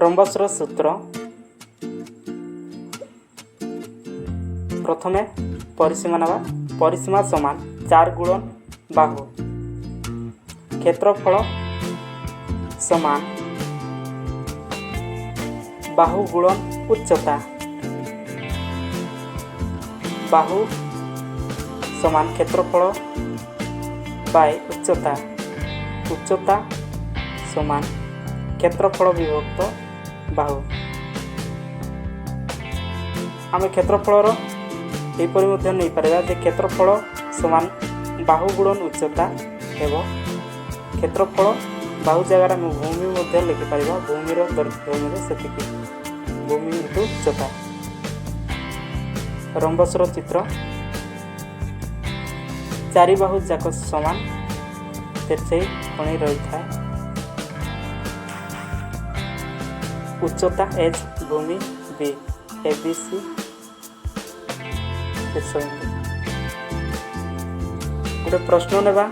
रंबसर सूत्र प्रथमे परिसीमा नवा परिसीमा समान 4 गुणन बाहु क्षेत्रफल समान बाहु गुणन उच्चता बाहु समान क्षेत्रफल बाय उच्चता उच्चता समान क्षेत्रफल विभक्त बाहु आम क्षेत्रफल यहपरी नहीं पार जे क्षेत्रफल समान बाहु गुणन उच्चता एवं क्षेत्रफल बाहु जगार आम भूमि लिखिपर भूमिर दैर्घ्य से भूमि इंटू उच्चता रंबसर चित्र 4 बाहु जाक समान तेरछे कोणी रही था उच्चता एच भूमि बी ए बी सी गोटे प्रश्न नेबा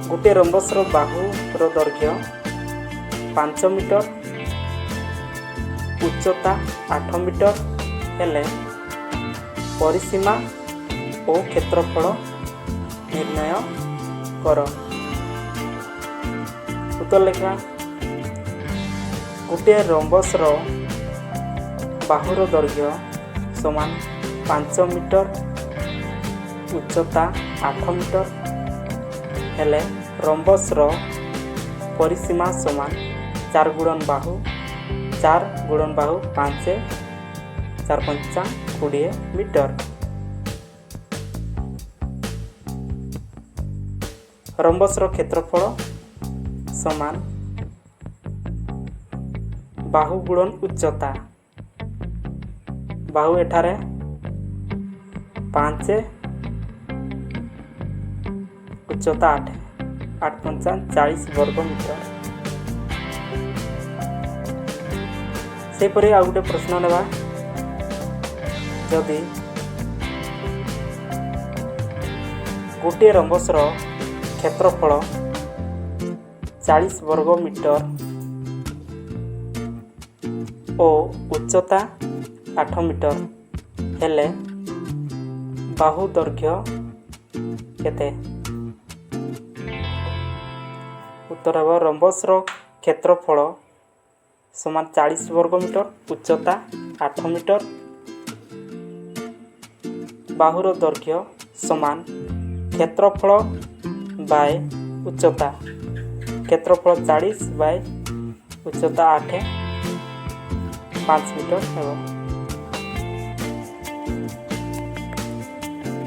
गोटे रंबसर बाहुर दैर्घ्य 5 मीटर उच्चता 8 मीटर हेले परिसीमा और क्षेत्रफल निर्णय कर। उत्तर लिखा गोटे रंबसर बाहुर दैर्घ्य समान 5 मीटर उच्चता 8 मीटर हेले रंबसर परिसीमा समान 4 गुणन बाहु 5 4 5 20 मीटर रंबसर क्षेत्रफल समान बाहु गुणन उच्चता बाहु एठारे 5 उच्चता 8 8 5 40 वर्ग मीटर सेपरी आ गोटे प्रश्न नेबा जदि गोटे रंबसर क्षेत्रफल 40 वर्ग मीटर और उच्चता 8 मीटर हेले बाहु दैर्घ्य केते उत्तर है रंबसर क्षेत्रफल समान 40 वर्ग मीटर उच्चता 8 मीटर बाहुर दैर्घ्य समान क्षेत्रफल बाय उच्चता क्षेत्रफल 40 बाय उच्चता 8 5 मीटर है।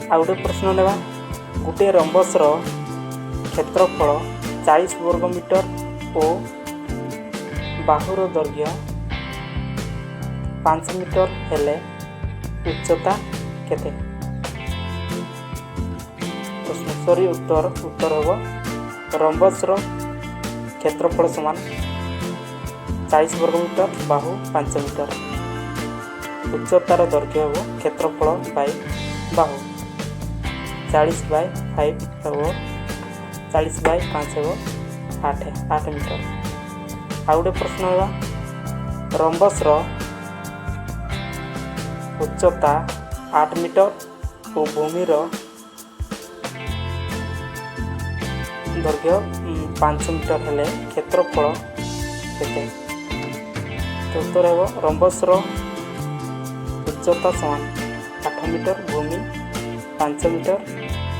आ गोटे प्रश्न नेबा गोटे रंबसर क्षेत्रफल 40 वर्ग मीटर और बाहुर दैर्घ्य 5 मीटर हेले उच्चता केते सॉरी उत्तर होगा रंबसर क्षेत्रफल समान 40 वर्ग मीटर बाहु 5 मीटर उच्चतार दैर्घ्य हो क्षेत्रफल बाय बाहु 40 बाय 5 हो 40 बाय 5 हो 8 मीटर। आ गोटे प्रश्न होगा रंबसर उच्चता 8 मीटर और भूमिर दैर्घ्य 5 मीटर हेले क्षेत्रफल केते तो उत्तर है रंबसर उच्चता समान 8 मीटर भूमि 5 मीटर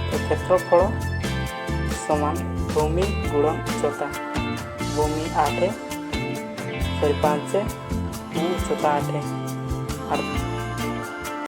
तो क्षेत्रफल समान भूमि गुणन उच्चता भूमि 5 उच्चता 8 और